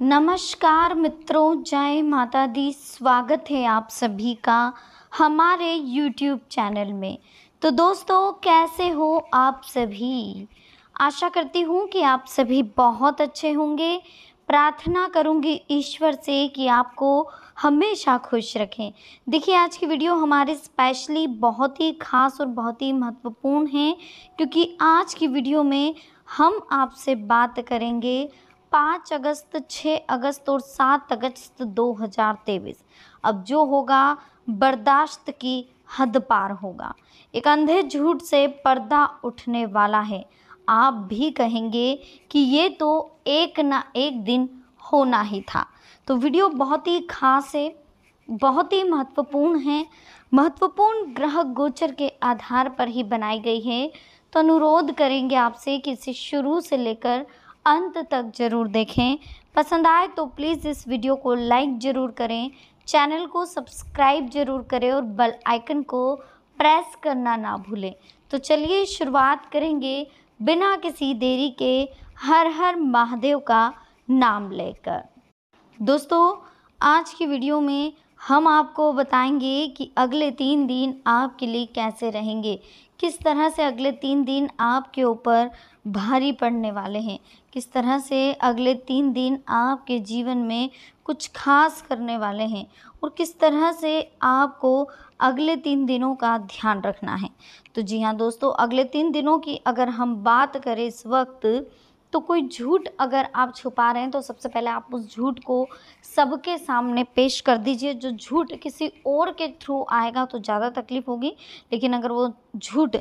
नमस्कार मित्रों, जय माता दी। स्वागत है आप सभी का हमारे YouTube चैनल में। तो दोस्तों, कैसे हो आप सभी? आशा करती हूँ कि आप सभी बहुत अच्छे होंगे। प्रार्थना करूँगी ईश्वर से कि आपको हमेशा खुश रखें। देखिए, आज की वीडियो हमारे स्पेशली बहुत ही खास और बहुत ही महत्वपूर्ण है, क्योंकि आज की वीडियो में हम आपसे बात करेंगे 5 अगस्त, 6 अगस्त और 7 अगस्त 2023। अब जो होगा बर्दाश्त की हद पार होगा। एक अंधे झूठ से पर्दा उठने वाला है। आप भी कहेंगे कि ये तो एक ना एक दिन होना ही था। तो वीडियो बहुत ही खास है, बहुत ही महत्वपूर्ण है। महत्वपूर्ण ग्रह गोचर के आधार पर ही बनाई गई है। तो अनुरोध करेंगे आपसे कि इसे शुरू से लेकर अंत तक ज़रूर देखें। पसंद आए तो प्लीज़ इस वीडियो को लाइक ज़रूर करें, चैनल को सब्सक्राइब ज़रूर करें और बेल आइकन को प्रेस करना ना भूलें। तो चलिए शुरुआत करेंगे बिना किसी देरी के हर हर महादेव का नाम लेकर। दोस्तों, आज की वीडियो में हम आपको बताएंगे कि अगले 3 दिन आपके लिए कैसे रहेंगे, किस तरह से अगले 3 दिन आपके ऊपर भारी पड़ने वाले हैं, किस तरह से अगले 3 दिन आपके जीवन में कुछ खास करने वाले हैं और किस तरह से आपको अगले 3 दिनों का ध्यान रखना है। तो जी हाँ दोस्तों, अगले 3 दिनों की अगर हम बात करें इस वक्त, तो कोई झूठ अगर आप छुपा रहे हैं तो सबसे पहले आप उस झूठ को सबके सामने पेश कर दीजिए। जो झूठ किसी और के थ्रू आएगा तो ज़्यादा तकलीफ होगी, लेकिन अगर वो झूठ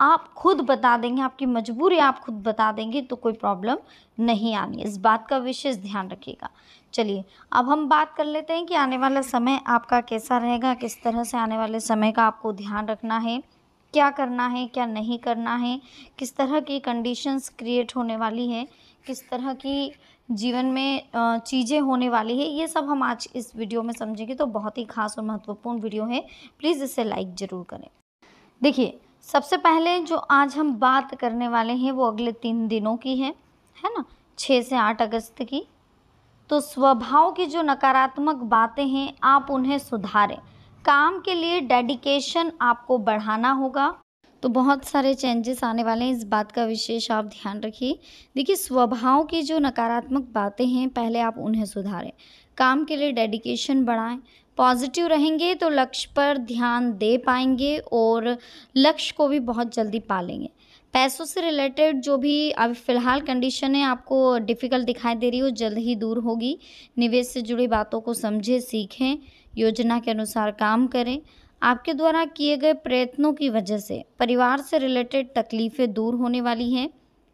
आप खुद बता देंगे, आपकी मजबूरी आप खुद बता देंगे, तो कोई प्रॉब्लम नहीं आनी। इस बात का विशेष ध्यान रखिएगा। चलिए, अब हम बात कर लेते हैं कि आने वाला समय आपका कैसा रहेगा, किस तरह से आने वाले समय का आपको ध्यान रखना है, क्या करना है, क्या नहीं करना है, किस तरह की कंडीशंस क्रिएट होने वाली है, किस तरह की जीवन में चीज़ें होने वाली है। ये सब हम आज इस वीडियो में समझेंगे। तो बहुत ही खास और महत्वपूर्ण वीडियो है, प्लीज़ इसे लाइक ज़रूर करें। देखिए, सबसे पहले जो आज हम बात करने वाले हैं वो अगले 3 दिनों की है ना, 6 से 8 अगस्त की। तो स्वभाव की जो नकारात्मक बातें हैं आप उन्हें सुधारें। काम के लिए डेडिकेशन आपको बढ़ाना होगा। तो बहुत सारे चेंजेस आने वाले हैं, इस बात का विशेष आप ध्यान रखिए। देखिए, स्वभाव की जो नकारात्मक बातें हैं पहले आप उन्हें सुधारें। काम के लिए डेडिकेशन बढ़ाएं। पॉजिटिव रहेंगे तो लक्ष्य पर ध्यान दे पाएंगे और लक्ष्य को भी बहुत जल्दी पा लेंगे। पैसों से रिलेटेड जो भी अभी फ़िलहाल कंडीशन है आपको डिफ़िकल्ट दिखाई दे रही हो, जल्द ही दूर होगी। निवेश से जुड़ी बातों को समझें, सीखें, योजना के अनुसार काम करें। आपके द्वारा किए गए प्रयत्नों की वजह से परिवार से रिलेटेड तकलीफ़ें दूर होने वाली हैं।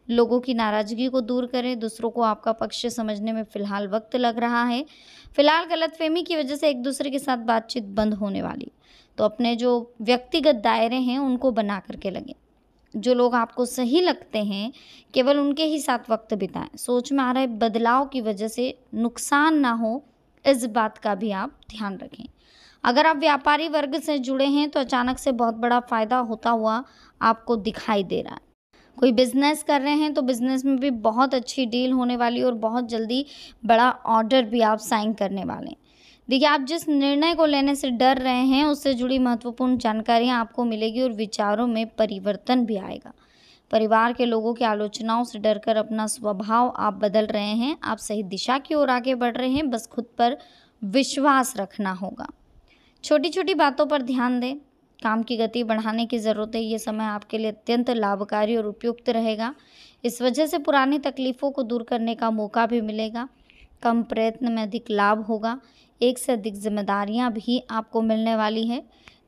लोगों की नाराज़गी को दूर करें। दूसरों को आपका पक्ष समझने में फ़िलहाल वक्त लग रहा है। फ़िलहाल गलतफ़हमी की वजह से एक दूसरे के साथ बातचीत बंद होने वाली। तो अपने जो व्यक्तिगत दायरे हैं उनको बना करके लगें। जो लोग आपको सही लगते हैं केवल उनके ही साथ वक्त बिताएं। सोच में आ रहे बदलाव की वजह से नुकसान ना हो, इस बात का भी आप ध्यान रखें। अगर आप व्यापारी वर्ग से जुड़े हैं तो अचानक से बहुत बड़ा फ़ायदा होता हुआ आपको दिखाई दे रहा है। कोई बिज़नेस कर रहे हैं तो बिज़नेस में भी बहुत अच्छी डील होने वाली और बहुत जल्दी बड़ा ऑर्डर भी आप साइन करने वाले हैं। देखिए, आप जिस निर्णय को लेने से डर रहे हैं उससे जुड़ी महत्वपूर्ण जानकारियाँ आपको मिलेगी और विचारों में परिवर्तन भी आएगा। परिवार के लोगों की आलोचनाओं से डरकर अपना स्वभाव आप बदल रहे हैं। आप सही दिशा की ओर आगे बढ़ रहे हैं, बस खुद पर विश्वास रखना होगा। छोटी छोटी बातों पर ध्यान दें। काम की गति बढ़ाने की ज़रूरत है। ये समय आपके लिए अत्यंत लाभकारी और उपयुक्त रहेगा। इस वजह से पुरानी तकलीफ़ों को दूर करने का मौका भी मिलेगा। कम प्रयत्न में अधिक लाभ होगा। एक से अधिक जिम्मेदारियां भी आपको मिलने वाली है।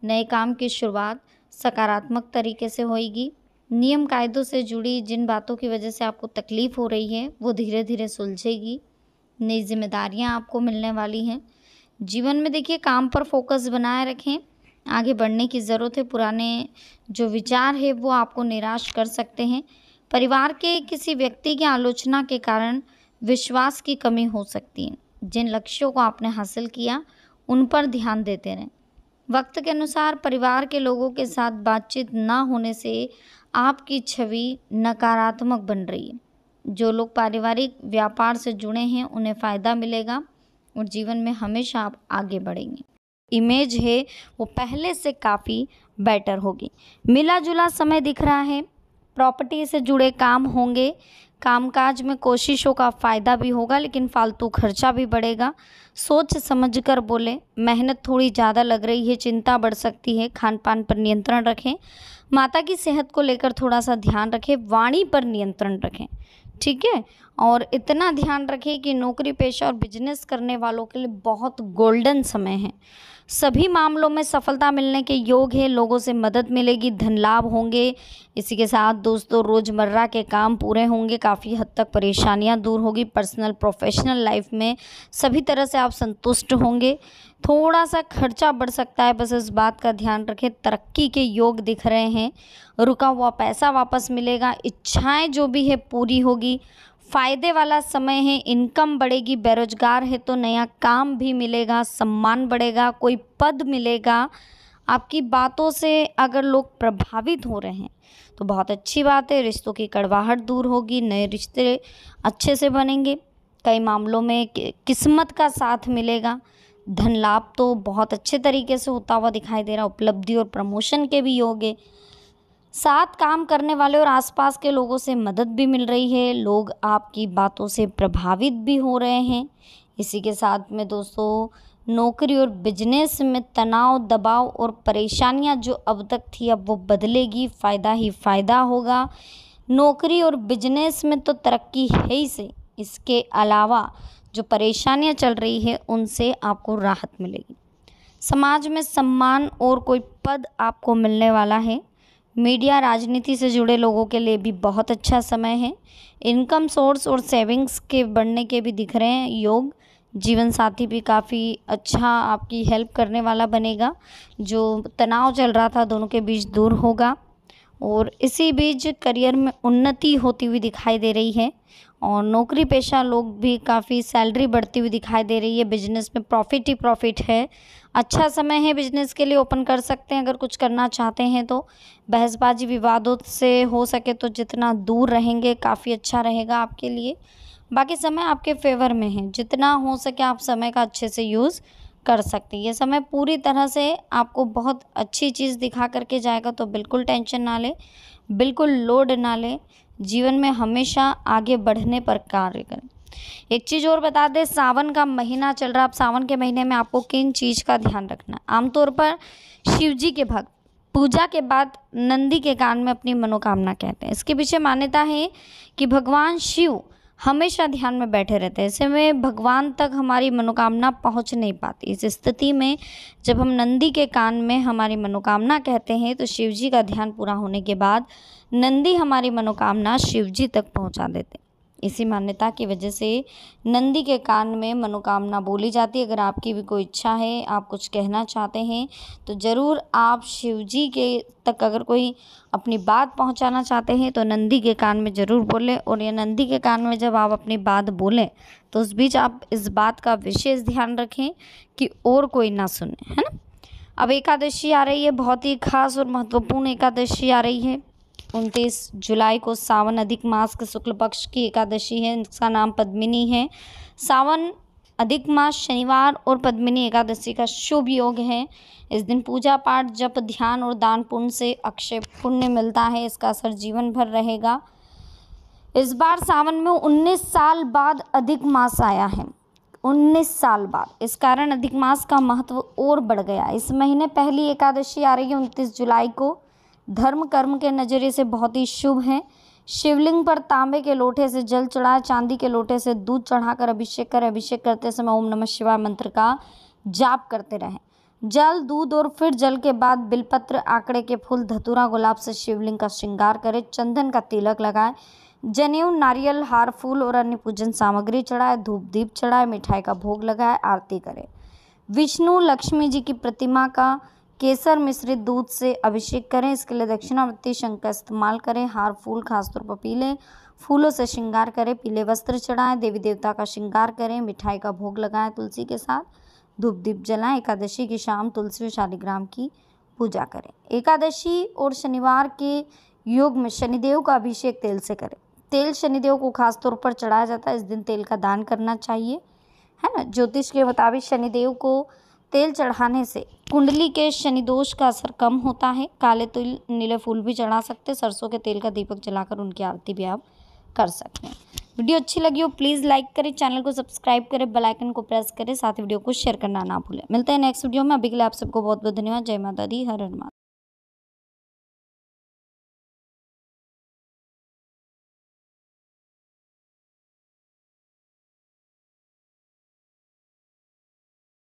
नए काम की शुरुआत सकारात्मक तरीके से होगी। नियम कायदों से जुड़ी जिन बातों की वजह से आपको तकलीफ़ हो रही है वो धीरे धीरे सुलझेगी। नई जिम्मेदारियां आपको मिलने वाली हैं। जीवन में देखिए, काम पर फोकस बनाए रखें। आगे बढ़ने की ज़रूरत है। पुराने जो विचार है वो आपको निराश कर सकते हैं। परिवार के किसी व्यक्ति की आलोचना के कारण विश्वास की कमी हो सकती है। जिन लक्ष्यों को आपने हासिल किया उन पर ध्यान देते रहें। वक्त के अनुसार परिवार के लोगों के साथ बातचीत ना होने से आपकी छवि नकारात्मक बन रही है। जो लोग पारिवारिक व्यापार से जुड़े हैं उन्हें फ़ायदा मिलेगा और जीवन में हमेशा आप आगे बढ़ेंगे। इमेज है वो पहले से काफ़ी बेटर होगी। मिला जुला समय दिख रहा है, प्रॉपर्टी से जुड़े काम होंगे, कामकाज में कोशिशों का फ़ायदा भी होगा लेकिन फालतू खर्चा भी बढ़ेगा। सोच समझ कर बोलें, मेहनत थोड़ी ज़्यादा लग रही है, चिंता बढ़ सकती है, खान पान पर नियंत्रण रखें, माता की सेहत को लेकर थोड़ा सा ध्यान रखें, वाणी पर नियंत्रण रखें, ठीक है। और इतना ध्यान रखें कि नौकरी पेशा और बिजनेस करने वालों के लिए बहुत गोल्डन समय है। सभी मामलों में सफलता मिलने के योग है, लोगों से मदद मिलेगी, धन लाभ होंगे। इसी के साथ दोस्तों रोज़मर्रा के काम पूरे होंगे, काफ़ी हद तक परेशानियां दूर होगी। पर्सनल प्रोफेशनल लाइफ में सभी तरह से आप संतुष्ट होंगे। थोड़ा सा खर्चा बढ़ सकता है, बस इस बात का ध्यान रखें। तरक्की के योग दिख रहे हैं, रुका हुआ पैसा वापस मिलेगा, इच्छाएं जो भी है पूरी होगी। फ़ायदे वाला समय है, इनकम बढ़ेगी, बेरोजगार है तो नया काम भी मिलेगा, सम्मान बढ़ेगा, कोई पद मिलेगा। आपकी बातों से अगर लोग प्रभावित हो रहे हैं तो बहुत अच्छी बात है, रिश्तों की कड़वाहट दूर होगी, नए रिश्ते अच्छे से बनेंगे। कई मामलों में किस्मत का साथ मिलेगा। धन लाभ तो बहुत अच्छे तरीके से होता हुआ दिखाई दे रहा, उपलब्धि और प्रमोशन के भी योग है। साथ काम करने वाले और आसपास के लोगों से मदद भी मिल रही है, लोग आपकी बातों से प्रभावित भी हो रहे हैं। इसी के साथ में दोस्तों नौकरी और बिजनेस में तनाव, दबाव और परेशानियां जो अब तक थी अब वो बदलेगी, फ़ायदा ही फ़ायदा होगा। नौकरी और बिजनेस में तो तरक्की है ही से, इसके अलावा जो परेशानियां चल रही है उनसे आपको राहत मिलेगी। समाज में सम्मान और कोई पद आपको मिलने वाला है। मीडिया राजनीति से जुड़े लोगों के लिए भी बहुत अच्छा समय है। इनकम सोर्स और सेविंग्स के बढ़ने के भी दिख रहे हैं योग। जीवन साथी भी काफ़ी अच्छा आपकी हेल्प करने वाला बनेगा। जो तनाव चल रहा था दोनों के बीच दूर होगा और इसी बीच करियर में उन्नति होती हुई दिखाई दे रही है और नौकरी पेशा लोग भी काफ़ी सैलरी बढ़ती हुई दिखाई दे रही है। बिजनेस में प्रॉफिट ही प्रॉफिट है। अच्छा समय है, बिजनेस के लिए ओपन कर सकते हैं अगर कुछ करना चाहते हैं तो। बहसबाजी विवादों से हो सके तो जितना दूर रहेंगे काफ़ी अच्छा रहेगा आपके लिए। बाकी समय आपके फेवर में है, जितना हो सके आप समय का अच्छे से यूज़ कर सकते हैं। ये समय पूरी तरह से आपको बहुत अच्छी चीज़ दिखा करके जाएगा, तो बिल्कुल टेंशन ना लें, बिल्कुल लोड ना लें, जीवन में हमेशा आगे बढ़ने पर कार्य करें। एक चीज़ और बता दें, सावन का महीना चल रहा है। अब सावन के महीने में आपको किन चीज़ का ध्यान रखना है? आमतौर पर शिव जी के भक्त पूजा के बाद नंदी के कान में अपनी मनोकामना कहते हैं। इसके पीछे मान्यता है कि भगवान शिव हमेशा ध्यान में बैठे रहते हैं, ऐसे में भगवान तक हमारी मनोकामना पहुंच नहीं पाती। इस स्थिति में जब हम नंदी के कान में हमारी मनोकामना कहते हैं तो शिव जी का ध्यान पूरा होने के बाद नंदी हमारी मनोकामना शिव जी तक पहुंचा देते हैं। इसी मान्यता की वजह से नंदी के कान में मनोकामना बोली जाती है। अगर आपकी भी कोई इच्छा है, आप कुछ कहना चाहते हैं तो ज़रूर आप शिव जी के तक अगर कोई अपनी बात पहुंचाना चाहते हैं तो नंदी के कान में ज़रूर बोलें। और ये नंदी के कान में जब आप अपनी बात बोलें तो उस बीच आप इस बात का विशेष ध्यान रखें कि और कोई ना सुने, है ना। अब एकादशी आ रही है, बहुत ही खास और महत्वपूर्ण एकादशी आ रही है। 29 जुलाई को सावन अधिक मास के शुक्ल पक्ष की एकादशी है। इसका नाम पद्मिनी है। सावन अधिक मास शनिवार और पद्मिनी एकादशी का शुभ योग है। इस दिन पूजा पाठ, जप, ध्यान और दान पुण्य से अक्षय पुण्य मिलता है। इसका असर जीवन भर रहेगा। इस बार सावन में 19 साल बाद अधिक मास आया है, 19 साल बाद। इस कारण अधिक मास का महत्व और बढ़ गया। इस महीने पहली एकादशी आ रही है 29 जुलाई को। धर्म कर्म के नज़रिए से बहुत ही शुभ है। शिवलिंग पर तांबे के लोटे से जल चढ़ाए, चांदी के लोटे से दूध चढ़ाकर अभिषेक करें। अभिषेक करते समय ओम नमः शिवाय मंत्र का जाप करते रहें। जल, दूध और फिर जल के बाद बिलपत्र, आंकड़े के फूल, धतूरा, गुलाब से शिवलिंग का श्रृंगार करें। चंदन का तिलक लगाएं। जनेऊ, नारियल, हार, फूल और अन्य पूजन सामग्री चढ़ाए। धूप दीप चढ़ाए, मिठाई का भोग लगाए, आरती करें। विष्णु लक्ष्मी जी की प्रतिमा का केसर मिश्रित दूध से अभिषेक करें। इसके लिए दक्षिणावर्ती शंख का इस्तेमाल करें। हार, फूल, खासतौर पर पीले फूलों से श्रृंगार करें। पीले वस्त्र चढ़ाएं। देवी देवता का श्रृंगार करें। मिठाई का भोग लगाएं। तुलसी के साथ धूप दीप जलाएं। एकादशी की शाम तुलसी और शालिग्राम की पूजा करें। एकादशी और शनिवार के योग में शनिदेव का अभिषेक तेल से करें। तेल शनिदेव को खास तौर पर चढ़ाया जाता है। इस दिन तेल का दान करना चाहिए, है ना। ज्योतिष के मुताबिक शनिदेव को तेल चढ़ाने से कुंडली के शनि दोष का असर कम होता है। काले तिल, नीले फूल भी चढ़ा सकते हैं। सरसों के तेल का दीपक जलाकर उनकी आरती भी आप कर सकते हैं। वीडियो अच्छी लगी हो प्लीज़ लाइक करें, चैनल को सब्सक्राइब करें, बेल आइकन को प्रेस करें, साथ ही वीडियो को शेयर करना ना भूलें। मिलते हैं नेक्स्ट वीडियो में। अभी के लिए आप सबको बहुत बहुत धन्यवाद। जय माता दी, हर हर माता।